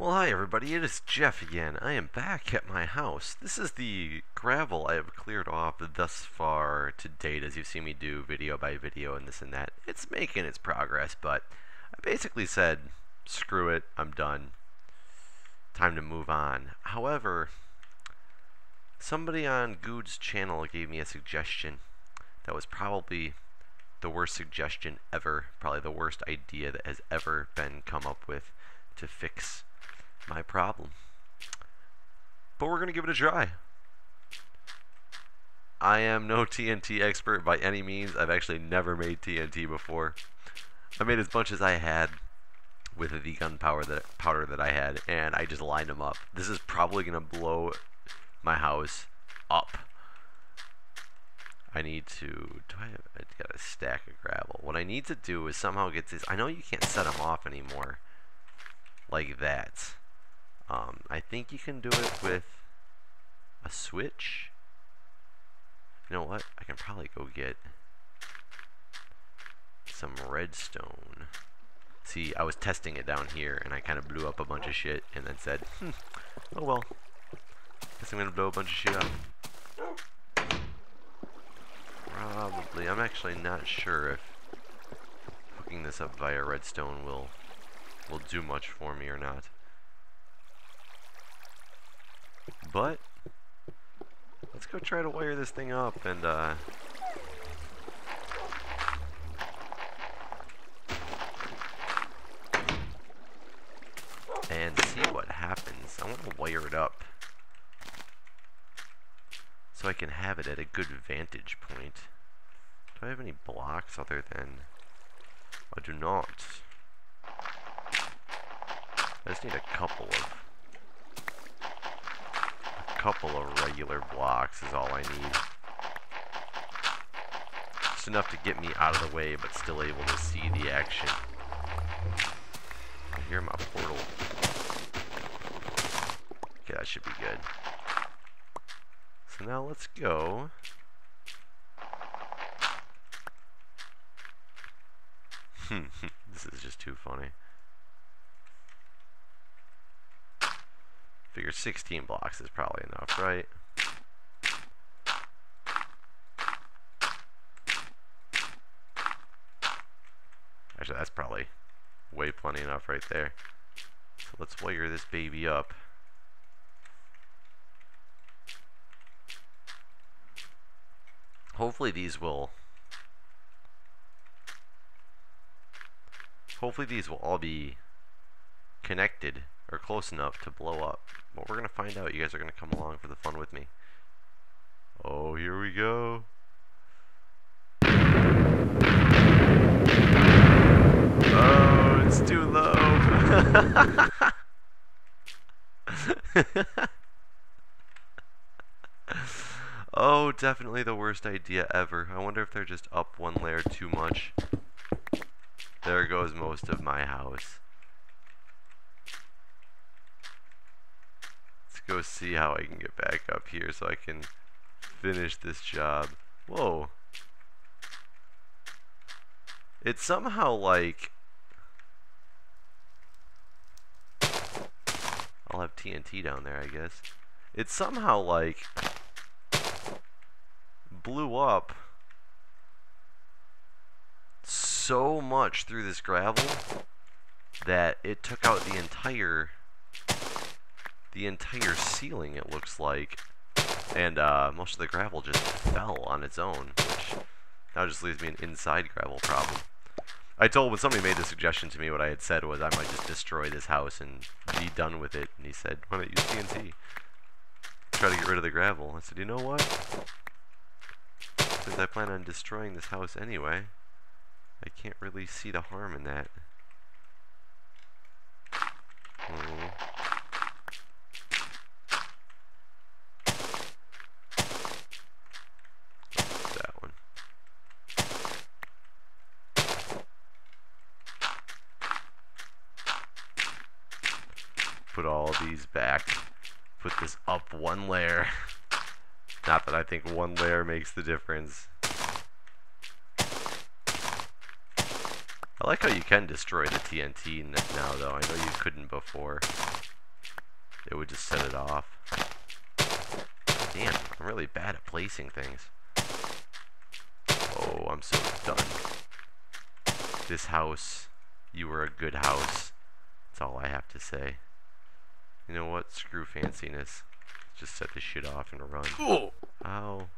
Well, hi everybody, it is Jeff again. I am back at my house. This is the gravel I have cleared off thus far to date, as you've seen me do video by video and this and that. It's making its progress, but I basically said, screw it, I'm done. Time to move on. However, somebody on Good's channel gave me a suggestion that was probably the worst suggestion ever, probably the worst idea that has ever been come up with to fix my problem. But we're going to give it a try. I am no TNT expert by any means. I've actually never made TNT before. I made as much as I had with the gunpowder powder that I had, and I just lined them up. This is probably going to blow my house up. I need to, I got a stack of gravel. What I need to do is somehow get this, I know you can't set them off anymore like that. I think you can do it with a switch. You know what? I can probably go get some redstone. See, I was testing it down here, and I kind of blew up a bunch of shit, and then said, oh well, guess I'm going to blow a bunch of shit up. Probably. I'm actually not sure if hooking this up via redstone will do much for me or not. But let's go try to wire this thing up and see what happens. I want to wire it up so I can have it at a good vantage point. Do I have any blocks other than... I do not. I just need a couple of regular blocks is all I need. Just enough to get me out of the way, but still able to see the action. I hear my portal. Okay, that should be good. So now let's go. This is just too funny. Figure 16 blocks is probably enough, right? Actually, that's probably way plenty enough right there. So let's wire this baby up. Hopefully these will all be connected or close enough to blow up. But we're going to find out. You guys are going to come along for the fun with me. Oh, here we go. Oh, it's too low. Oh, definitely the worst idea ever. I wonder if they're just up one layer too much. There goes most of my house. Go see how I can get back up here so I can finish this job. Whoa. It's somehow like... I'll have TNT down there, I guess. It's somehow like... blew up so much through this gravel that it took out the entire ceiling, it looks like, and most of the gravel just fell on its own, which now just leaves me an inside gravel problem. When somebody made the suggestion to me, what I had said was I might just destroy this house and be done with it, and he said, why not use TNT? Try to get rid of the gravel. I said, you know what? Since I plan on destroying this house anyway, I can't really see the harm in that. Put all these back, put this up one layer. Not that I think one layer makes the difference. I like how you can destroy the TNT now, though. I know you couldn't before. it would just set it off. Damn, I'm really bad at placing things. Oh, I'm so done. This house, you were a good house. That's all I have to say. You know what? Screw fanciness. Just set this shit off and run. Oh! Ow.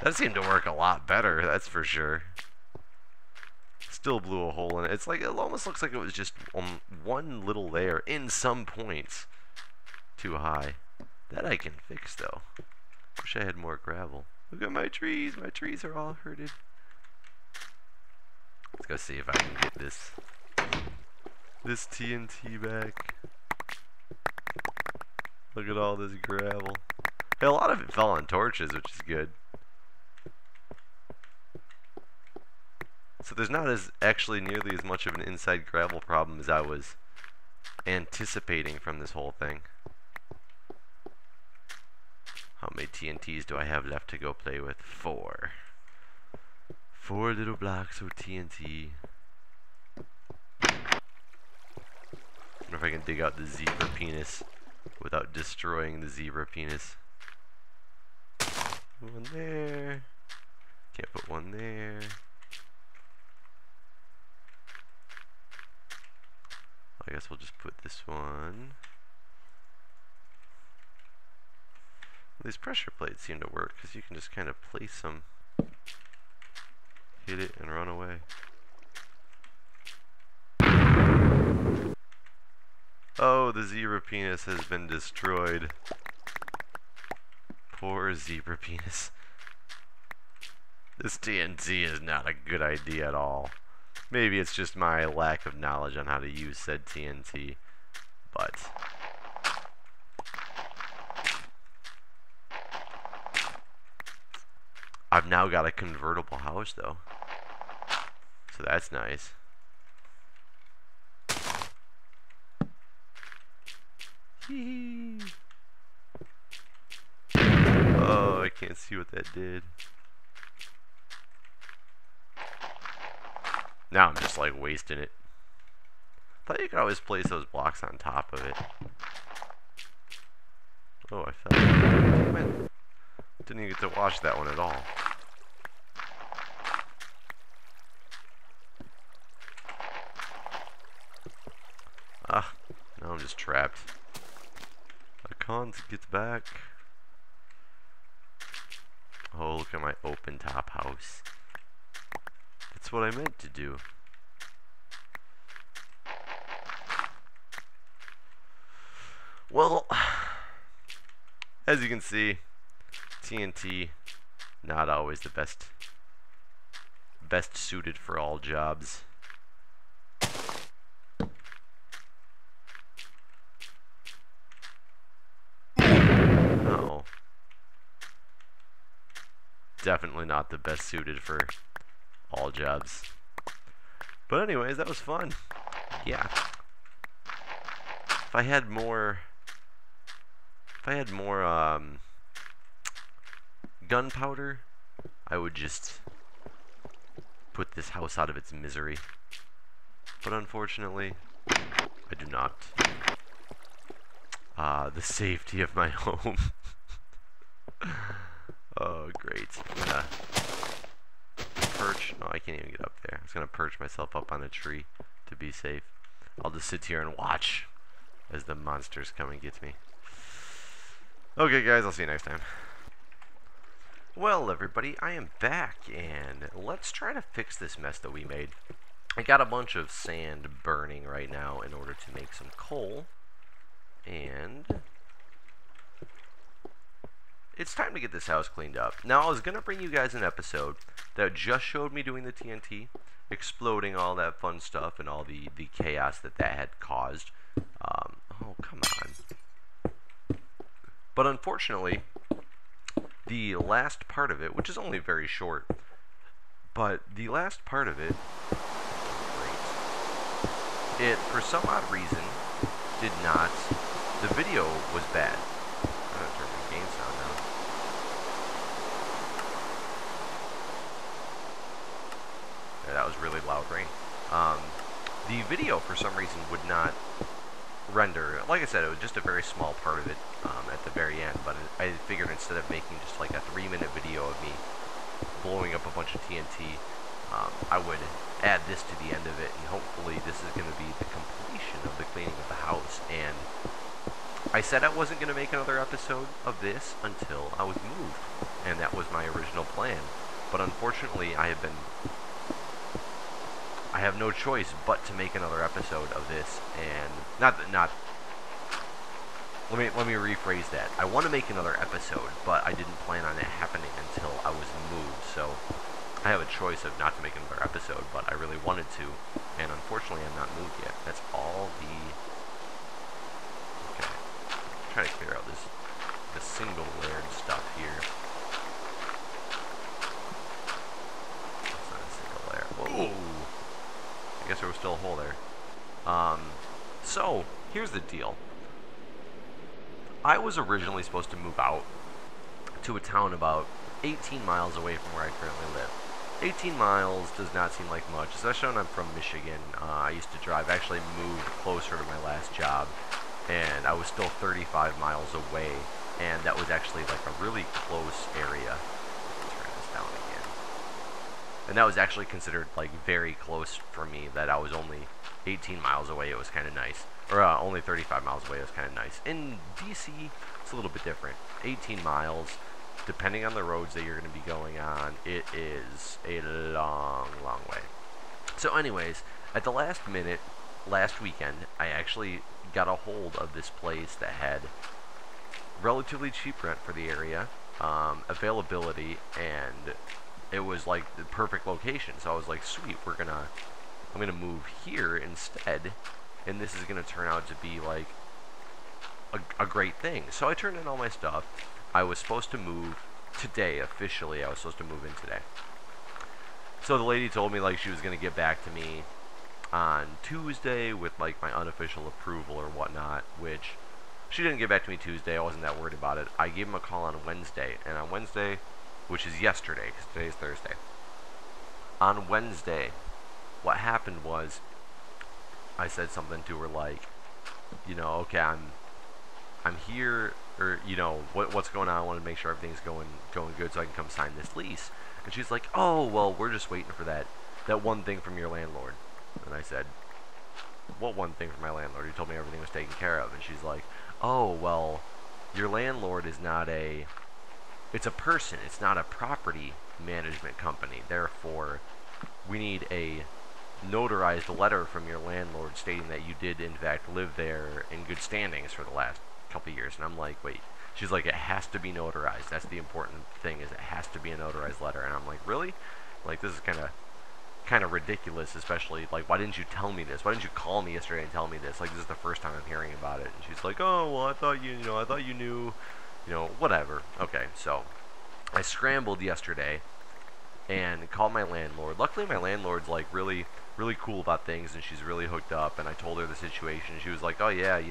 That seemed to work a lot better, that's for sure. Still blew a hole in it. It's like, it almost looks like it was just one little layer in some points too high. That I can fix though. Wish I had more gravel. Look at my trees. My trees are all hurted. Let's go see if I can get this TNT back. Look at all this gravel. Hey, a lot of it fell on torches, which is good. So there's not actually nearly as much of an inside gravel problem as I was anticipating from this whole thing. How many TNTs do I have left to go play with? 4. 4 little blocks of TNT. Wonder if I can dig out the zebra penis without destroying the zebra penis. One there. Can't put one there. I guess we'll just put this one. These pressure plates seem to work because you can just kind of place them, hit it, and run away. Oh, the zebra penis has been destroyed. Poor zebra penis. This TNT is not a good idea at all. Maybe it's just my lack of knowledge on how to use said TNT, but I've now got a convertible house though, so that's nice. Oh, I can't see what that did. Now I'm just like wasting it. Thought you could always place those blocks on top of it. Oh, I fell. Damn it. Didn't even get to watch that one at all. Ah, now I'm just trapped. I can't get back. Oh, look at my open top house. That's what I meant to do. Well, as you can see, TNT not always the best suited for all jobs. No. Definitely not the best suited for all jobs. But anyways, that was fun. Yeah. If I had more gunpowder, I would just put this house out of its misery. But unfortunately, I do not. The safety of my home. Oh, great. I'm gonna perch. Oh, I can't even get up there. I was gonna perch myself up on a tree to be safe. I'll just sit here and watch as the monsters come and get me. Okay, guys, I'll see you next time. Well, everybody, I am back, and let's try to fix this mess that we made. I got a bunch of sand burning right now in order to make some coal, and it's time to get this house cleaned up. Now, I was going to bring you guys an episode that just showed me doing the TNT, exploding all that fun stuff, and all the chaos that had caused. Oh, come on. But unfortunately, the last part of it, which is only very short, but the last part of it, it, for some odd reason, did not, the video was bad. I'm going to turn the game sound down. Yeah, that was really loud rain. the video for some reason would not render. Like I said, it was just a very small part of it at the very end, but I figured instead of making just like a 3-minute video of me blowing up a bunch of TNT, I would add this to the end of it, and hopefully this is going to be the completion of the cleaning of the house. And I said I wasn't going to make another episode of this until I was moved, and that was my original plan. But unfortunately, I have no choice but to make another episode of this, and let me rephrase that. I want to make another episode, but I didn't plan on it happening until I was moved, so I have a choice of not to make another episode, but I really wanted to, and unfortunately I'm not moved yet. That's all the... Okay. Try to clear out this single layered stuff here. That's not a single layer. Whoa! I guess there was still a hole there. So, here's the deal. I was originally supposed to move out to a town about 18 miles away from where I currently live. 18 miles does not seem like much, especially when I'm from Michigan. I used to drive, actually moved closer to my last job, and I was still 35 miles away, and that was actually like a really close area. Turn this down again. And that was actually considered like very close for me, that I was only 18 miles away. It was kind of nice. Or only 35 miles away. It was kind of nice. In DC, it's a little bit different. 18 miles, depending on the roads that you're going to be going on, it is a long, long way. So anyways, at the last minute, last weekend, I actually got a hold of this place that had relatively cheap rent for the area, availability, and it was like the perfect location. So I was like, sweet, I'm gonna move here instead, and this is gonna turn out to be like a great thing. So I turned in all my stuff. I was supposed to move today, officially. I was supposed to move in today. So the lady told me like she was gonna get back to me on Tuesday with like my unofficial approval or whatnot, which she didn't get back to me Tuesday. I wasn't that worried about it. I gave him a call on Wednesday, and on Wednesday, which is yesterday, because today's Thursday. On Wednesday, what happened was, I said something to her like, you know, okay, I'm here, or you know, what's going on? I want to make sure everything's going good so I can come sign this lease. And she's like, oh, well, we're just waiting for that one thing from your landlord. And I said, what one thing from my landlord? He told me everything was taken care of. And she's like, oh, well, your landlord is not it's a person. It's not a property management company. Therefore, we need a notarized letter from your landlord stating that you did, in fact, live there in good standings for the last couple of years. And I'm like, wait. She's like, it has to be notarized. That's the important thing, is it has to be a notarized letter. And I'm like, really? Like, this is kind of ridiculous, especially, like, why didn't you tell me this? Why didn't you call me yesterday and tell me this? Like, this is the first time I'm hearing about it. And she's like, oh, well, I thought you knew, whatever. Okay, so I scrambled yesterday and called my landlord. Luckily, my landlord's, like, really, really cool about things, and she's really hooked up, and I told her the situation. She was like, oh, yeah,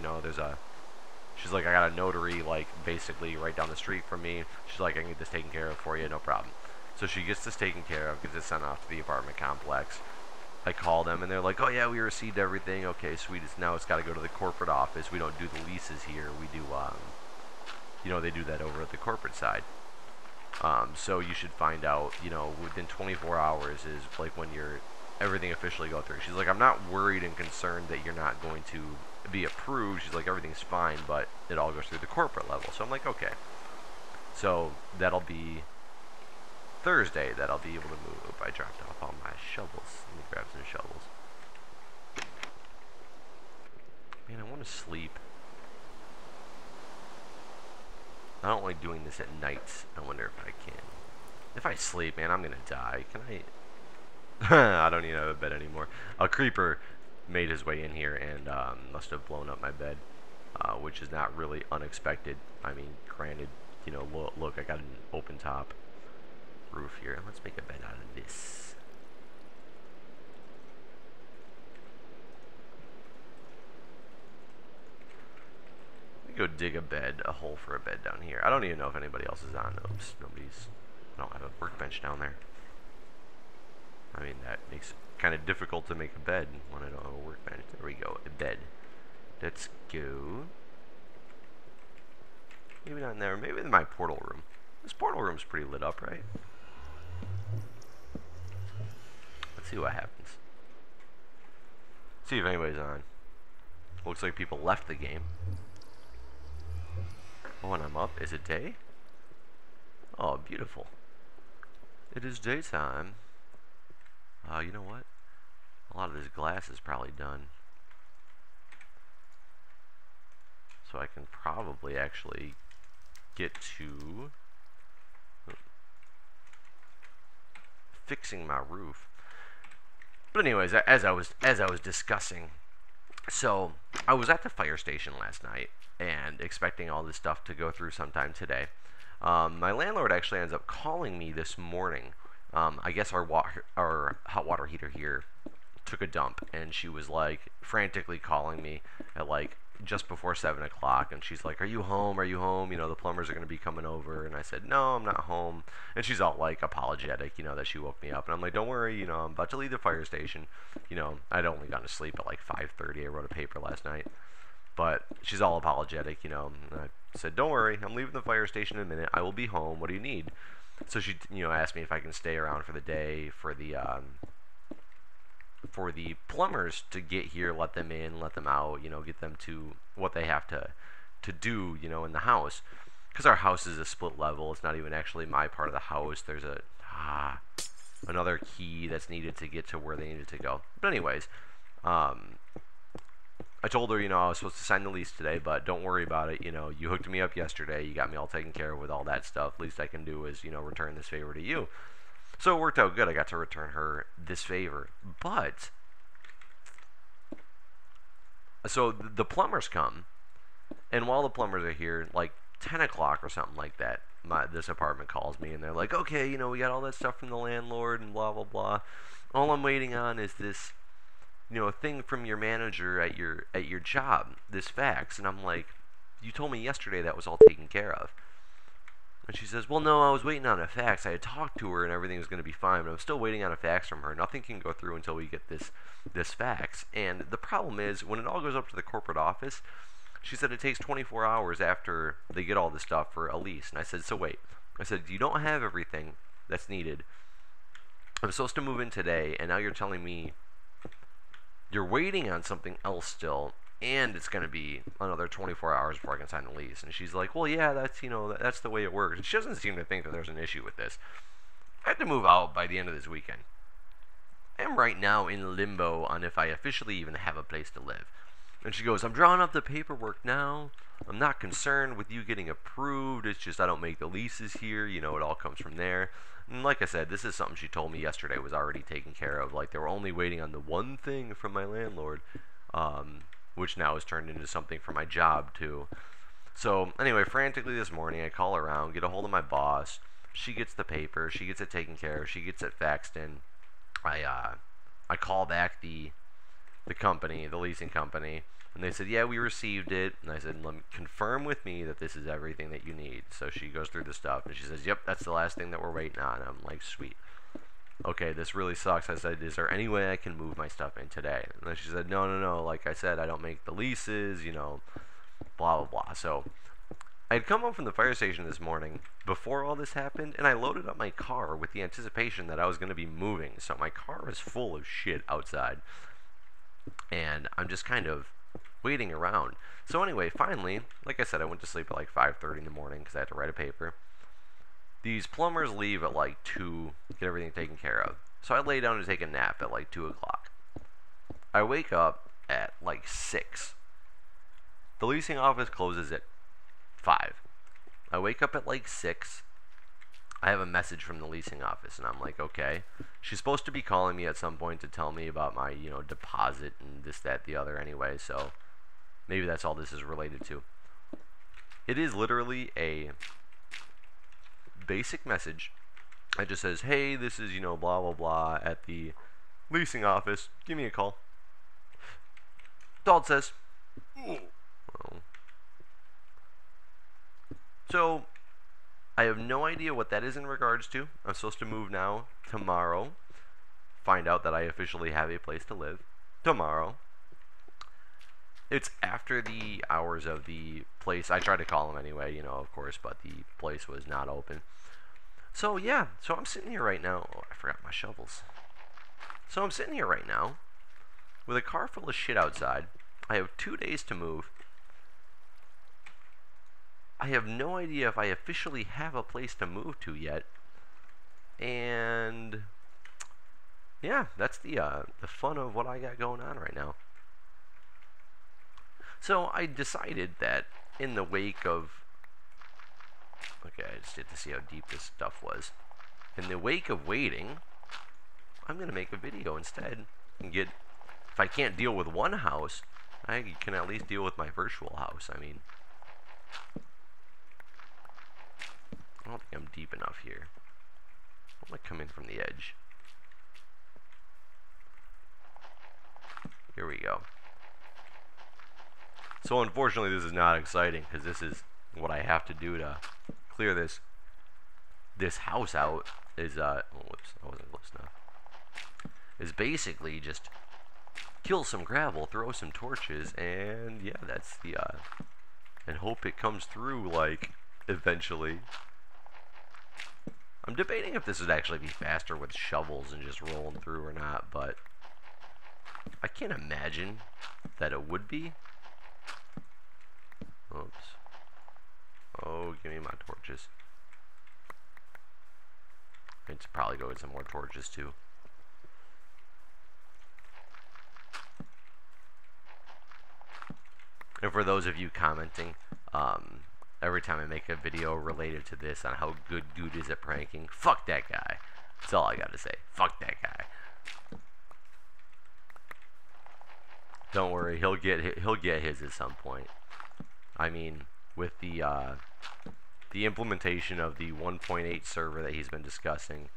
she's like, I got a notary, like, basically right down the street from me. She's like, I can get this taken care of for you, no problem. So she gets this taken care of, gets it sent off to the apartment complex. I call them, and they're like, oh, yeah, we received everything. Okay, sweet. Now it's got to go to the corporate office. We don't do the leases here. We do, they do that over at the corporate side. So you should find out, within 24 hours is, like, when everything officially go through. She's like, I'm not worried and concerned that you're not going to be approved. She's like, everything's fine, but it all goes through the corporate level. So I'm like, okay. So that'll be Thursday that I'll be able to move. I dropped off all my shovels. Let me grab some shovels. Man, I want to sleep. I don't like doing this at nights. I wonder if I can. If I sleep, man, I'm gonna die. Can I? I don't even have a bed anymore. A creeper made his way in here and must have blown up my bed, which is not really unexpected. I mean, granted, look, I got an open top roof here. Let's make a bed out of this. Let me go dig a hole for a bed down here. I don't even know if anybody else is on. Oops, I don't have a workbench down there. I mean, that makes it kind of difficult to make a bed when I don't have a workbench. There we go, a bed. Let's go. Maybe not in there. Maybe in my portal room. This portal room's pretty lit up, right? Let's see what happens. See if anybody's on. Looks like people left the game. Oh, and I'm up. Is it day? Oh, beautiful. It is daytime. You know what? A lot of this glass is probably done. So I can probably actually get to fixing my roof. But anyways, as I was discussing, so I was at the fire station last night and expecting all this stuff to go through sometime today. My landlord actually ends up calling me this morning. I guess our hot water heater here took a dump, and she was like frantically calling me at like just before 7 o'clock, and she's like, are you home? Are you home? You know, the plumbers are going to be coming over. And I said, no, I'm not home. And she's all like apologetic, you know, that she woke me up. And I'm like, don't worry, you know, I'm about to leave the fire station. You know, I'd only gone to sleep at like 5:30. I wrote a paper last night. But she's all apologetic, you know. And I said, don't worry, I'm leaving the fire station in a minute. I will be home. What do you need? So she, you know, asked me if I can stay around for the day for the plumbers to get here, let them in, let them out, you know, get them to what they have to do, you know, in the house. Because our house is a split level. It's not even actually my part of the house. There's another key that's needed to get to where they needed to go. But anyways, I told her, you know, I was supposed to sign the lease today, but don't worry about it. You know, you hooked me up yesterday. You got me all taken care of with all that stuff. Least I can do is, you know, return this favor to you. So it worked out good. I got to return her this favor. But, so the plumbers come, and while the plumbers are here, like 10 o'clock or something like that, this apartment calls me, and they're like, okay, you know, we got all that stuff from the landlord and blah, blah, blah. All I'm waiting on is this, you know, a thing from your manager at your job, this fax. And I'm like, you told me yesterday that was all taken care of. And she says, well, no, I was waiting on a fax. I had talked to her and everything was going to be fine, but I'm still waiting on a fax from her. Nothing can go through until we get this fax. And the problem is, when it all goes up to the corporate office, she said it takes 24 hours after they get all this stuff for a lease. And I said, so wait. I said, you don't have everything that's needed. I'm supposed to move in today, and now you're telling me you're waiting on something else still, and it's going to be another 24 hours before I can sign the lease. And she's like, well, yeah, that's, you know, that's the way it works. And she doesn't seem to think that there's an issue with this. I have to move out by the end of this weekend. I am right now in limbo on if I officially even have a place to live. And she goes, I'm drawing up the paperwork now. I'm not concerned with you getting approved. It's just I don't make the leases here. You know, it all comes from there. And like I said, this is something she told me yesterday was already taken care of. Like, they were only waiting on the one thing from my landlord, which now has turned into something for my job, too. So, anyway, frantically this morning, I call around, get a hold of my boss. She gets the paper. She gets it taken care of. She gets it faxed in. I call back the company, the leasing company, and they said, yeah, we received it. And I said, let me confirm with me that this is everything that you need. So she goes through the stuff, and she says, yep, that's the last thing that we're waiting on. And I'm like, sweet. Okay, this really sucks. I said, is there any way I can move my stuff in today? And then she said, no. Like I said, I don't make the leases, you know, blah, blah, blah. So I had come home from the fire station this morning before all this happened, and I loaded up my car with the anticipation that I was going to be moving. So my car is full of shit outside, and I'm just kind of waiting around. So anyway, finally, like I said, I went to sleep at like 5:30 in the morning because I had to write a paper. These plumbers leave at like 2, get everything taken care of. So I lay down to take a nap at like 2 o'clock. I wake up at like 6. The leasing office closes at 5. I wake up at like 6. I have a message from the leasing office, and I'm like, okay. She's supposed to be calling me at some point to tell me about my, you know, deposit and this, that, the other anyway, so maybe that's all this is related to. It is literally a basic message. It just says, hey, this is, you know, blah, blah, blah, at the leasing office. Give me a call. That's all it says. Well, so I have no idea what that is in regards to. I'm supposed to move now tomorrow find out that I officially have a place to live tomorrow. It's after the hours of the place. I tried to call them anyway, you know, of course, but the place was not open. So yeah, so I'm sitting here right now. Oh, I forgot my shovels. So I'm sitting here right now with a car full of shit outside. I have 2 days to move. I have no idea if I officially have a place to move to yet. And yeah, that's the fun of what I got going on right now. So I decided that in the wake of... Okay, I just had to see how deep this stuff was. In the wake of waiting, I'm going to make a video instead and get... If I can't deal with one house, I can at least deal with my virtual house. I mean, I don't think I'm deep enough here. I'm going to come in from the edge. Here we go. So unfortunately this is not exciting because this is what I have to do to clear this house out is oh whoops, I wasn't close enough. Is basically just kill some gravel, throw some torches, and yeah, that's the and hope it comes through like eventually. I'm debating if this would actually be faster with shovels and just rolling through or not, but I can't imagine that it would be. Oops. Oh, give me my torches. I need to probably go get some more torches too. And for those of you commenting, every time I make a video related to this on how good Dude is at pranking, fuck that guy. That's all I gotta say. Fuck that guy. Don't worry, he'll get his at some point. I mean, with the implementation of the 1.8 server that he's been discussing,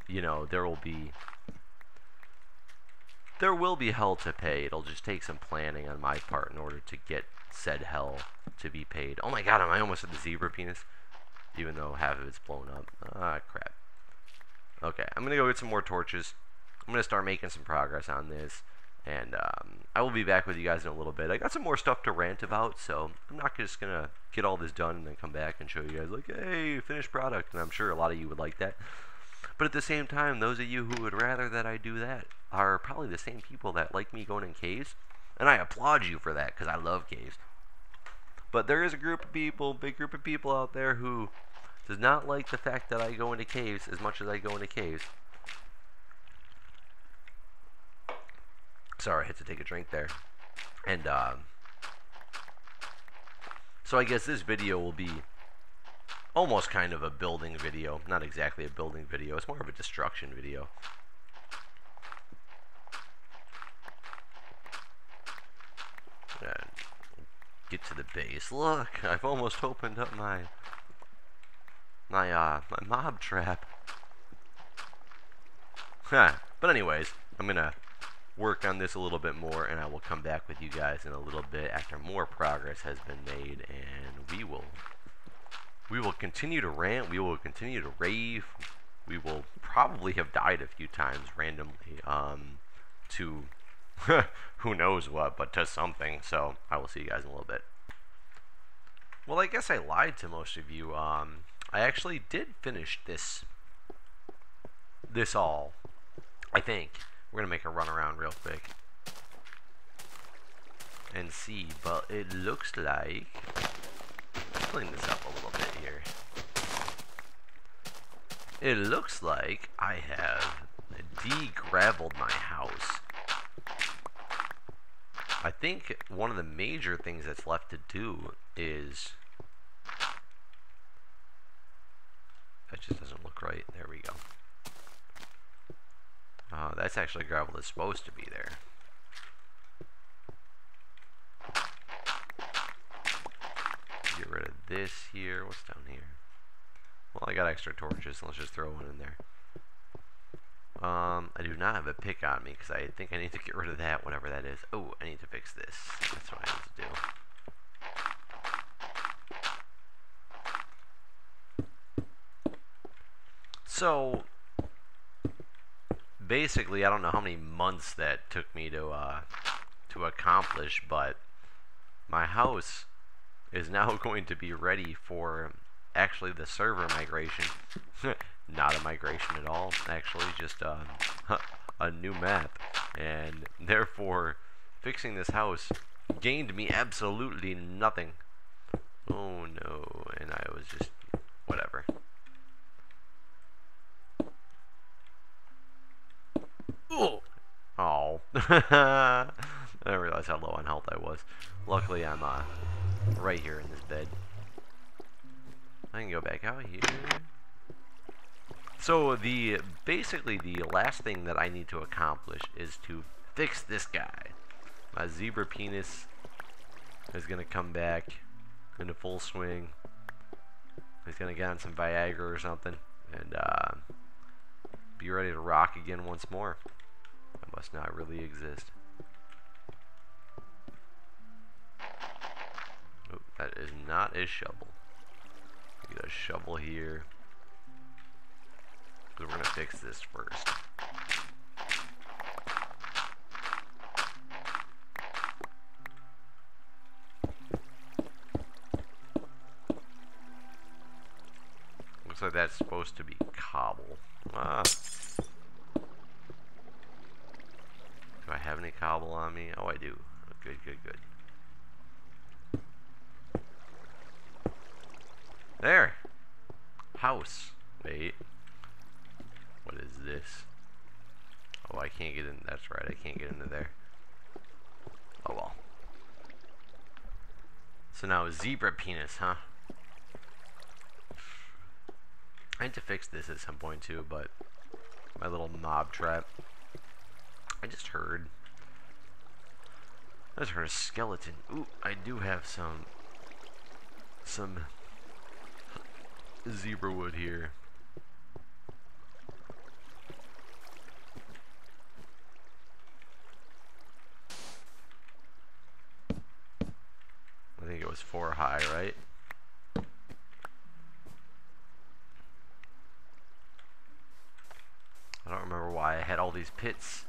you know, there will be hell to pay. It'll just take some planning on my part in order to get said hell to be paid. Oh my god, am I almost at the zebra penis? Even though half of it's blown up. Ah, crap. Okay, I'm gonna go get some more torches. I'm gonna start making some progress on this. And I will be back with you guys in a little bit. I got some more stuff to rant about, so I'm not just going to get all this done and then come back and show you guys, like, hey, finished product. And I'm sure a lot of you would like that. But at the same time, those of you who would rather that I do that are probably the same people that like me going in caves. And I applaud you for that, because I love caves. But there is a group of people, big group of people out there who does not like the fact that I go into caves as much as I go into caves. Sorry, I had to take a drink there. And, so I guess this video will be almost kind of a building video. Not exactly a building video. It's more of a destruction video. Get to the base. Look, I've almost opened up my mob trap. Huh. But anyways, I'm gonna work on this a little bit more, and I will come back with you guys in a little bit after more progress has been made, and we will continue to rant, we will continue to rave, we will probably have died a few times randomly to who knows what, but to something. So I will see you guys in a little bit. Well, I guess I lied to most of you. I actually did finish this all, I think. We're gonna make a run around real quick and see, but it looks like, let's clean this up a little bit here. It looks like I have de-graveled my house. I think one of the major things that's left to do is, that just doesn't look right. There we go. That's actually gravel that's supposed to be there. Get rid of this here. What's down here? Well, I got extra torches, so let's just throw one in there. I do not have a pick on me, because I think I need to get rid of that, whatever that is. Oh, I need to fix this. That's what I need to do. So, basically, I don't know how many months that took me to accomplish, but my house is now going to be ready for actually the server migration. Not a migration at all, actually, just a new map. And therefore, fixing this house gained me absolutely nothing. Oh no, and I was just, whatever. Oh. Oh. I didn't realize how low on health I was. Luckily, I'm right here in this bed. I can go back out here. So basically the last thing that I need to accomplish is to fix this guy. My zebra penis is gonna come back into full swing. He's gonna get on some Viagra or something and be ready to rock again once more. That must not really exist. Oh, that is not a shovel. Get a shovel here. So we're gonna fix this first. Looks like that's supposed to be cobble. Do I have any cobble on me? Oh, I do. Oh, good, good, good. There! House. Wait. What is this? Oh, I can't get in. That's right, I can't get into there. Oh well. So now zebra penis, huh? I need to fix this at some point too, but my little mob trap. I just heard a skeleton. Ooh, I do have some zebra wood here. I think it was 4 high, right? I don't remember why I had all these pits.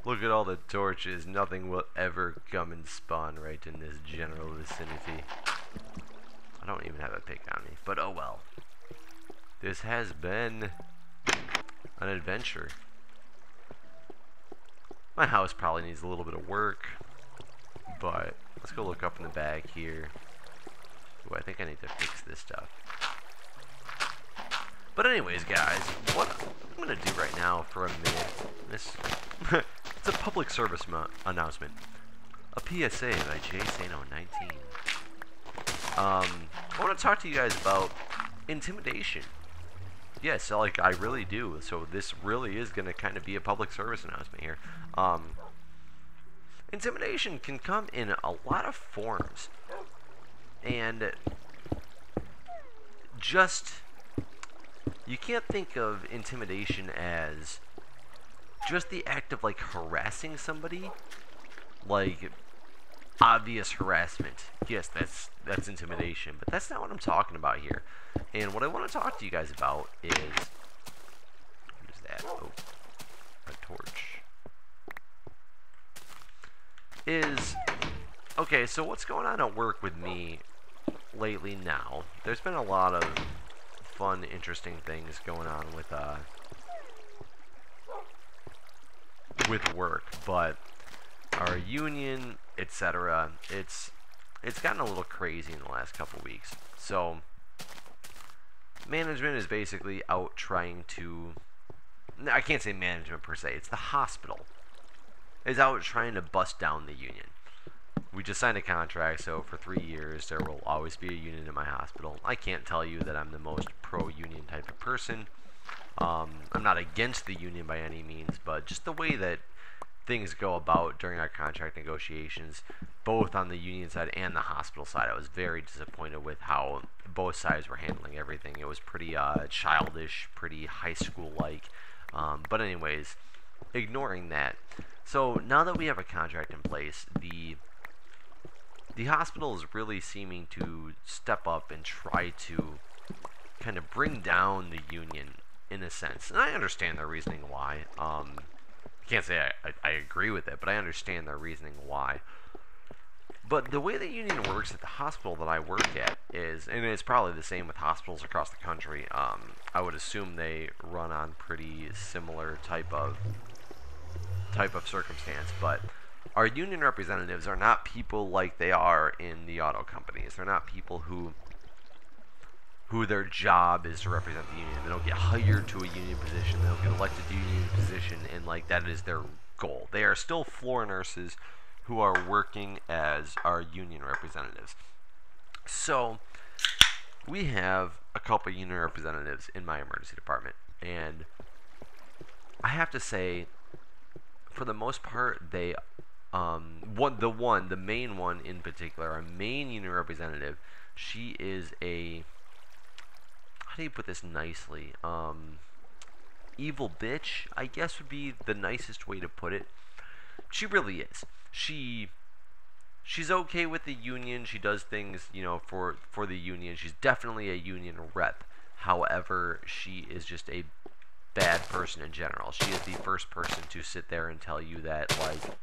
Look at all the torches. Nothing will ever come and spawn right in this general vicinity. I don't even have a pick on me, but oh well. This has been an adventure. My house probably needs a little bit of work, but let's go look up in the bag here. Ooh, I think I need to fix this stuff. But anyways, guys, what I'm going to do right now for a minute, it's a public service announcement. A PSA by S2E088. I want to talk to you guys about intimidation. Yes, like I really do. So this really is going to kind of be a public service announcement here. Intimidation can come in a lot of forms. And just, you can't think of intimidation as just the act of like harassing somebody, like obvious harassment. Yes, that's intimidation, but that's not what I'm talking about here. And what I want to talk to you guys about is, what is that? Oh, a torch. Okay, so what's going on at work with me lately now? There's been a lot of fun, interesting things going on with work, but our union, etc., it's gotten a little crazy in the last couple weeks. So management is basically out trying to, I can't say management per se, it's the hospital is out trying to bust down the union. We just signed a contract, so for 3 years there will always be a union in my hospital. I can't tell you that I'm the most pro-union type of person. I'm not against the union by any means, but just the way that things go about during our contract negotiations, both on the union side and the hospital side, I was very disappointed with how both sides were handling everything. It was pretty childish, pretty high school-like. But anyways, ignoring that. So now that we have a contract in place, the hospital is really seeming to step up and try to kind of bring down the union in a sense. And I understand their reasoning why. I can't say I agree with it, but I understand their reasoning why. But the way the union works at the hospital that I work at is, and it's probably the same with hospitals across the country, I would assume they run on pretty similar type of circumstance, but our union representatives are not people like they are in the auto companies. They're not people who their job is to represent the union. They don't get hired to a union position. They don't get elected to a union position, and like that is their goal. They are still floor nurses who are working as our union representatives. So we have a couple union representatives in my emergency department, and I have to say, for the most part, they the main one in particular, our main union representative, she is a, how do you put this nicely? Evil bitch, I guess would be the nicest way to put it. She really is. She's okay with the union. She does things, for the union. She's definitely a union rep. However, she is just a bad person in general. She is the first person to sit there and tell you that, like,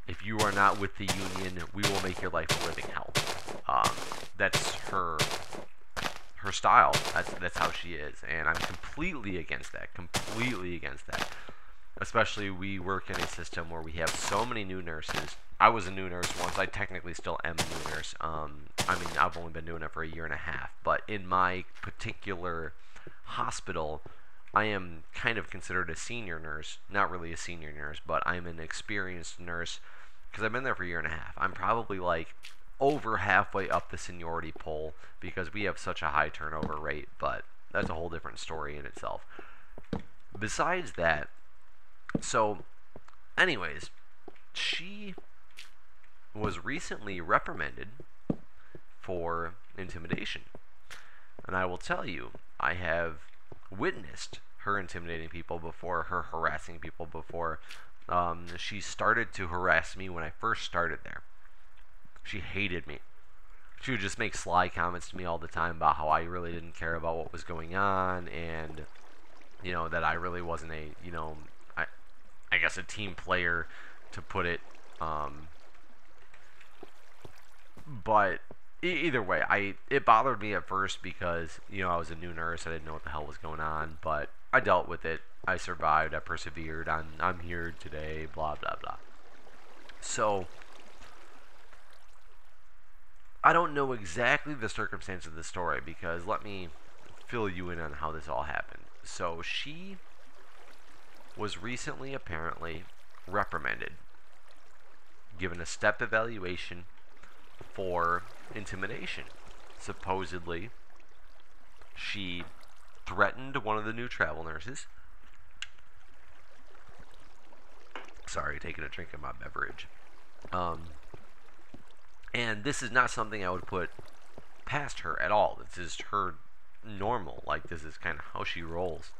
if you are not with the union, we will make your life a living hell. That's her style. That's how she is, and I'm completely against that. Especially, we work in a system where we have so many new nurses. I was a new nurse once. I technically still am a new nurse. I've only been doing it for a year and a half, but in my particular hospital, I am kind of considered a senior nurse. Not really a senior nurse, but I'm an experienced nurse because I've been there for a year and a half. I'm probably like over halfway up the seniority pole because we have such a high turnover rate, but that's a whole different story in itself. Besides that, so anyways, she was recently reprimanded for intimidation. And I will tell you, I have witnessed her intimidating people before, her harassing people before. She started to harass me when I first started there. She hated me. She would just make sly comments to me all the time about how I really didn't care about what was going on, and that I really wasn't a I guess a team player, to put it. But either way, it bothered me at first because I was a new nurse. I didn't know what the hell was going on, but I dealt with it. I survived. I persevered. I'm here today. Blah blah blah. So I don't know exactly the circumstance of the story, because let me fill you in on how this all happened. So she was recently apparently reprimanded, given a step evaluation for intimidation. Supposedly, she threatened one of the new travel nurses. Sorry, taking a drink of my beverage. And this is not something I would put past her at all. This is her normal. Like, this is kind of how she rolls.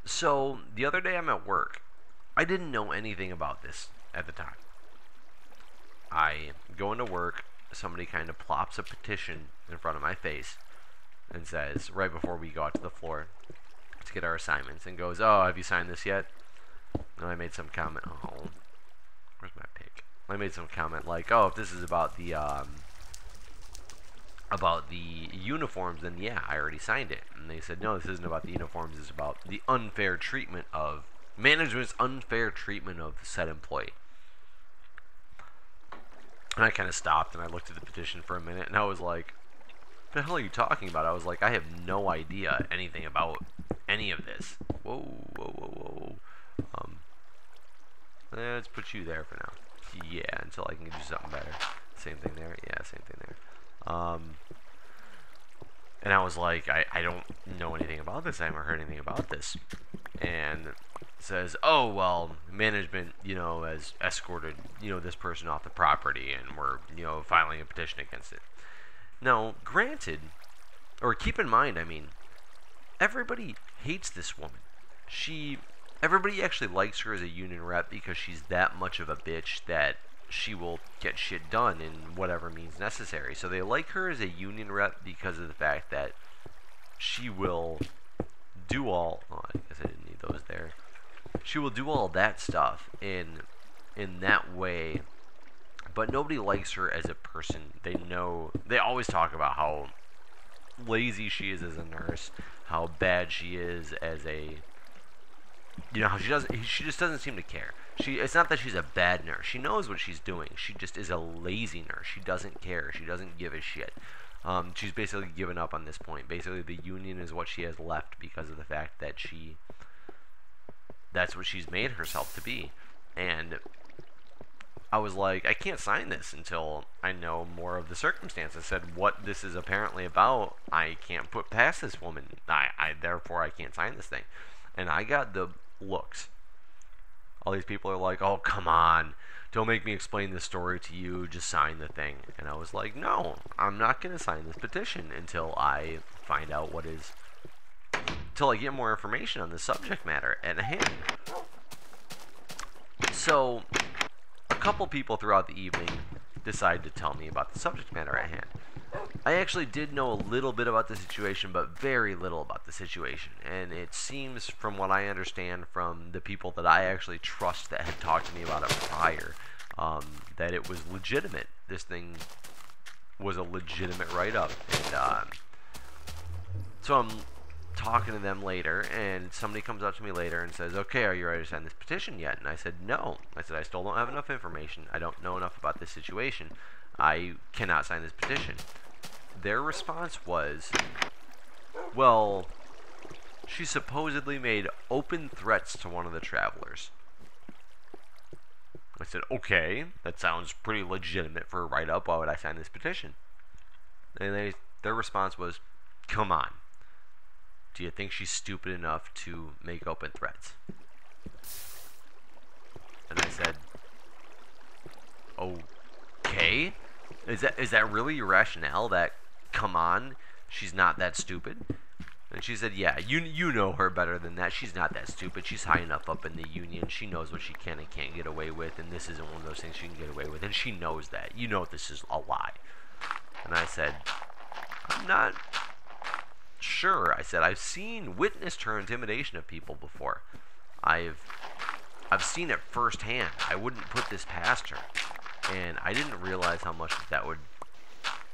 So, the other day I'm at work. I didn't know anything about this at the time. I go into work, somebody kind of plops a petition in front of my face and says, right before we go out to the floor to get our assignments, and goes, "Oh, have you signed this yet?" And I made some comment, where's my pick? I made some comment like, "Oh, if this is about the uniforms, then yeah, I already signed it." And they said, "No, this isn't about the uniforms, it's about the unfair treatment of management's unfair treatment of said employee." And I kind of stopped and I looked at the petition for a minute and I was like, "What the hell are you talking about?" I was like, "I have no idea anything about any of this." Whoa. Let's put you there for now. Yeah, until I can do something better. Same thing there. Yeah, same thing there. And I was like, I don't know anything about this. I haven't heard anything about this. And it says, "Oh, well, management, has escorted, this person off the property, and we're, filing a petition against it." Now, granted, or keep in mind, everybody hates this woman. Everybody actually likes her as a union rep because she's that much of a bitch that she will get shit done in whatever means necessary. So they like her as a union rep because of the fact that she will do all. Oh, I guess I didn't need those there. She will do all that stuff in that way, but nobody likes her as a person. They always talk about how lazy she is as a nurse, how bad she is as a, how she just doesn't seem to care. It's not that she's a bad nurse. She knows what she's doing. She just is a lazy nurse. She doesn't care. She doesn't give a shit. She's basically given up on this point. Basically, the union is what she has left because of the fact that that's what she's made herself to be. And I was like, I can't sign this until I know more of the circumstances. I said, what this is apparently about, I can't put past this woman. Therefore, I can't sign this thing. And I got the looks. All these people are like, oh, come on. Don't make me explain this story to you. Just sign the thing. And I was like, no, I'm not going to sign this petition until I find out until I get more information on the subject matter at hand. So, a couple people throughout the evening decided to tell me about the subject matter at hand. I actually did know a little bit about the situation, but very little about the situation. And it seems, from what I understand from the people that I actually trust that had talked to me about it prior, that it was legitimate. This thing was a legitimate write-up. And so I'm talking to them later, and somebody comes up to me later and says, okay, are you ready to sign this petition yet? And I said, no. I said, I still don't have enough information. I don't know enough about this situation. I cannot sign this petition. Their response was, well, she supposedly made open threats to one of the travelers. I said, okay, that sounds pretty legitimate for a write-up. Why would I sign this petition? And their response was, come on. Do you think she's stupid enough to make open threats? And I said, okay. Is that really your rationale? That, come on, she's not that stupid? And she said, yeah, you know her better than that. She's not that stupid. She's high enough up in the union. She knows what she can and can't get away with, and this isn't one of those things she can get away with. And she knows that. You know this is a lie. And I said, I'm not sure. I said, I've witnessed her intimidation of people before. I've seen it firsthand. I wouldn't put this past her. And I didn't realize how much that would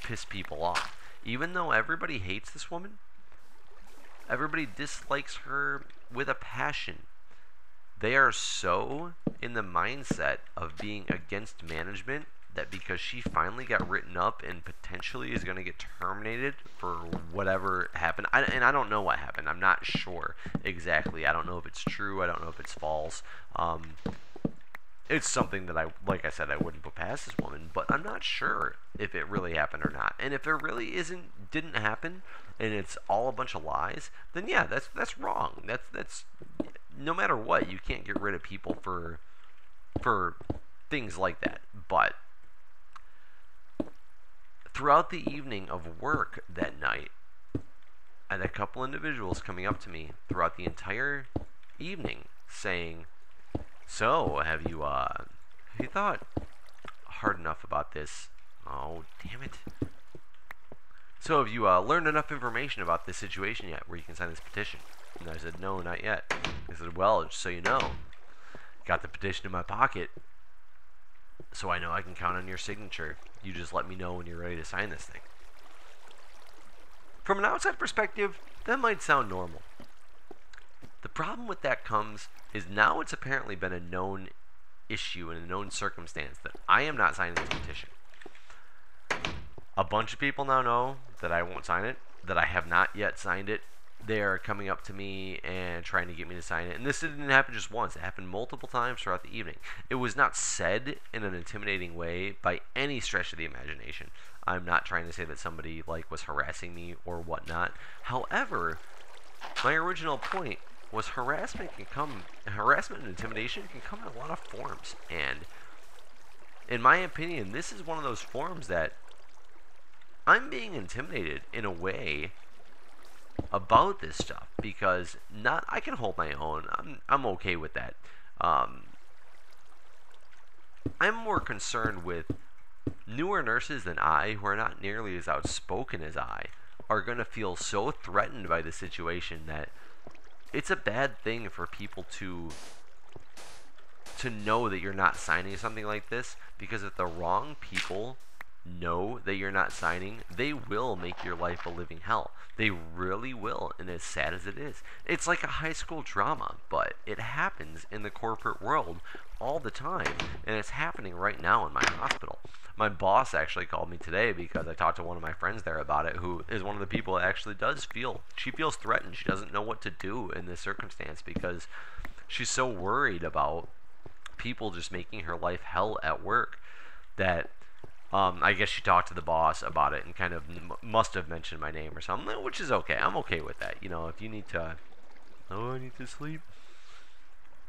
piss people off. Even though everybody hates this woman, everybody dislikes her with a passion. They are so in the mindset of being against management that because she finally got written up and potentially is going to get terminated for whatever happened. And I don't know what happened. I'm not sure exactly. I don't know if it's true. I don't know if it's false. It's something that like I said, I wouldn't put past this woman, but I'm not sure if it really happened or not. And if it really didn't happen, and it's all a bunch of lies, then yeah, that's wrong. That's no matter what, you can't get rid of people for things like that. But throughout the evening of work that night, I had a couple individuals coming up to me throughout the entire evening saying, so, have you thought hard enough about this? Oh, damn it. So, have you learned enough information about this situation yet where you can sign this petition? And I said, no, not yet. I said, well, just so you know, got the petition in my pocket, so I know I can count on your signature. You just let me know when you're ready to sign this thing. From an outside perspective, that might sound normal. The problem with that is now it's apparently been a known issue and a known circumstance that I am not signing this petition. A bunch of people now know that I won't sign it, that I have not yet signed it. They are coming up to me and trying to get me to sign it. And this didn't happen just once. It happened multiple times throughout the evening. It was not said in an intimidating way by any stretch of the imagination. I'm not trying to say that somebody was harassing me or whatnot. However, my original point was harassment and intimidation can come in a lot of forms. And in my opinion, this is one of those forms that I'm being intimidated in a way about this stuff, because I can hold my own. I'm okay with that. I'm more concerned with newer nurses than I, who are not nearly as outspoken as I, are going to feel so threatened by the situation that it's a bad thing for people to know that you're not signing something like this, because if the wrong people know that you're not signing, they will make your life a living hell. They really will, and as sad as it is, it's like a high school drama, but it happens in the corporate world all the time, and it's happening right now in my hospital. My boss actually called me today because I talked to one of my friends there about it, who is one of the people that actually she feels threatened. She doesn't know what to do in this circumstance because she's so worried about people just making her life hell at work that I guess she talked to the boss about it and kind of must have mentioned my name or something, which is okay. I'm okay with that. You know, if you need to, I need to sleep.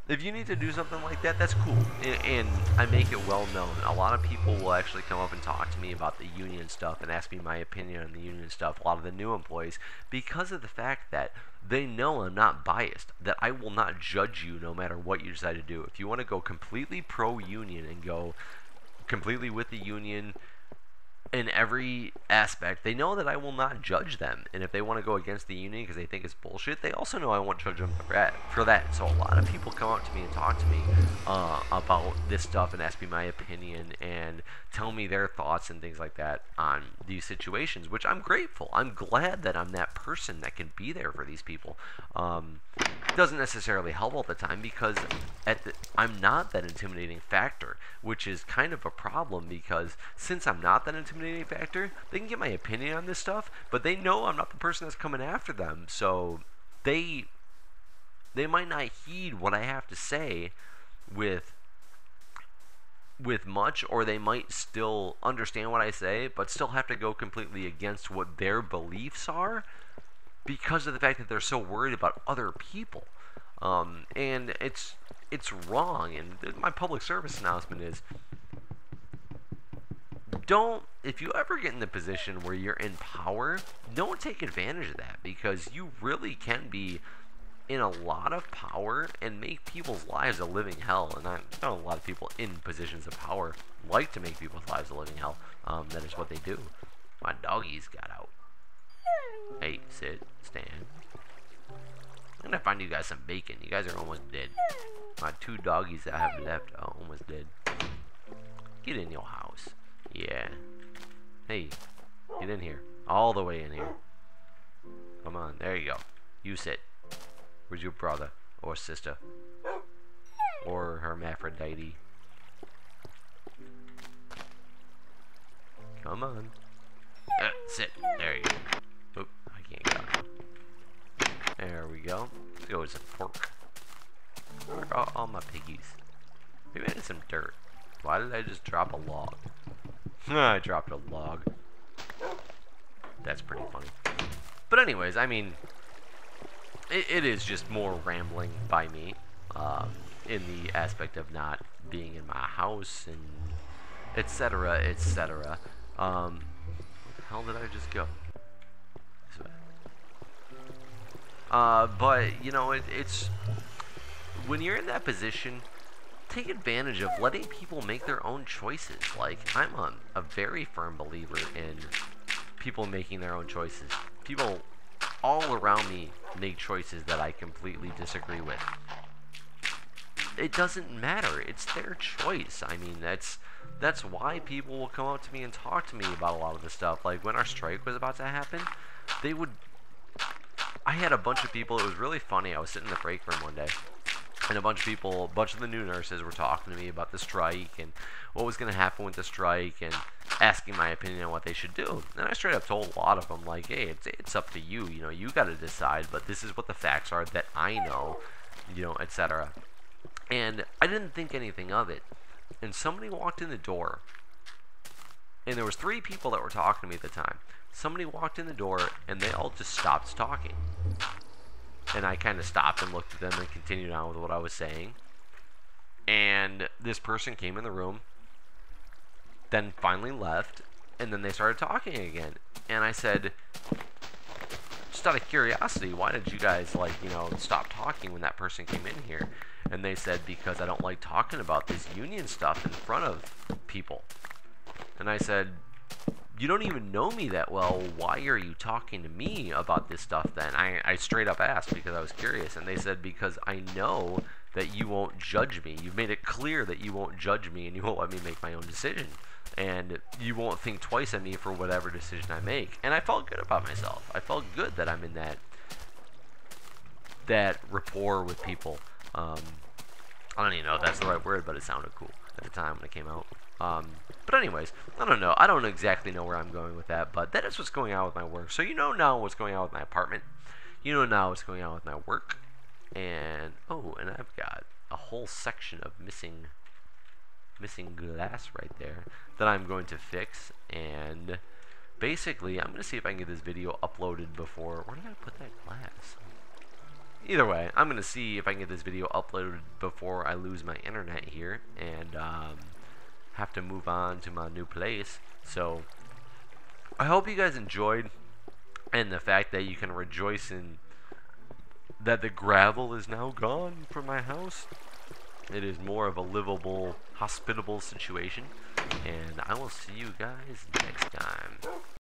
If you need to do something like that, that's cool. And I make it well known. A lot of people will actually come up and talk to me about the union stuff and ask me my opinion on the union stuff, a lot of the new employees, because of the fact that they know I'm not biased, that I will not judge you no matter what you decide to do. If you want to go completely pro-union and go completely with the union in every aspect, they know that I will not judge them. And if they want to go against the union because they think it's bullshit, they also know I won't judge them for that. So a lot of people come up to me and talk to me about this stuff and ask me my opinion and tell me their thoughts and things like that on these situations, which I'm grateful. I'm glad that I'm that person that can be there for these people. It doesn't necessarily help all the time because I'm not that intimidating factor, which is kind of a problem because since I'm not that intimidating factor, they can get my opinion on this stuff, but they know I'm not the person that's coming after them, so they might not heed what I have to say with much, or they might still understand what I say, but still have to go completely against what their beliefs are because of the fact that they're so worried about other people. And it's wrong. And my public service announcement is, if you ever get in the position where you're in power, don't take advantage of that, because you really can be in a lot of power and make people's lives a living hell. And I know a lot of people in positions of power like to make people's lives a living hell. That is what they do. My doggies got out. Hey, sit, stand. I'm gonna find you guys some bacon. You guys are almost dead. My 2 doggies that I have left are almost dead. Get in your house. Yeah. Hey, get in here. All the way in here. Come on, there you go. You sit. Where's your brother or sister? Or hermaphrodite? Come on. Sit. There you go. Oop, I can't get out. There we go. Let's go with some pork. Where are all my piggies? Maybe I need some dirt. Why did I just drop a log? I dropped a log. That's pretty funny. But anyways, I mean, it is just more rambling by me in the aspect of not being in my house and etc. etc. Where the hell did I just go? This way. But you know, it's when you're in that position, take advantage of letting people make their own choices. Like, I'm a very firm believer in people making their own choices. People all around me make choices that I completely disagree with. It doesn't matter. It's their choice. I mean, that's why people will come up to me and talk to me about a lot of this stuff. Like, when our strike was about to happen, I had a bunch of people. It was really funny. I was sitting in the break room one day, and a bunch of the new nurses were talking to me about the strike and what was going to happen with the strike and asking my opinion on what they should do. And I straight up told a lot of them, like, hey, it's up to you. You know, you got to decide, but this is what the facts are that I know, you know, etc. And I didn't think anything of it. And somebody walked in the door, and there was 3 people that were talking to me at the time. Somebody walked in the door, and they all just stopped talking. And I kind of stopped and looked at them and continued on with what I was saying. And this person came in the room, then finally left, and then they started talking again. And I said, just out of curiosity, why did you guys, like, you know, stop talking when that person came in here? And they said, because I don't like talking about this union stuff in front of people. And I said, you don't even know me that well. Why are you talking to me about this stuff then? I straight up asked because I was curious, and they said because I know that you won't judge me. You've made it clear that you won't judge me and you won't let me make my own decision. And you won't think twice of me for whatever decision I make. And I felt good about myself. I felt good that I'm in that rapport with people. I don't even know if that's the right word, but it sounded cool at the time when it came out. But anyways, I don't know. I don't exactly know where I'm going with that, but that is what's going on with my work. So you know now what's going on with my apartment. You know now what's going on with my work. And, oh, and I've got a whole section of missing glass right there that I'm going to fix. And basically, I'm going to see if I can get this video uploaded before... Where did I put that glass? Either way, I'm going to see if I can get this video uploaded before I lose my internet here and have to move on to my new place. So, I hope you guys enjoyed, and the fact that you can rejoice in that the gravel is now gone from my house. It is more of a livable, hospitable situation, and I will see you guys next time.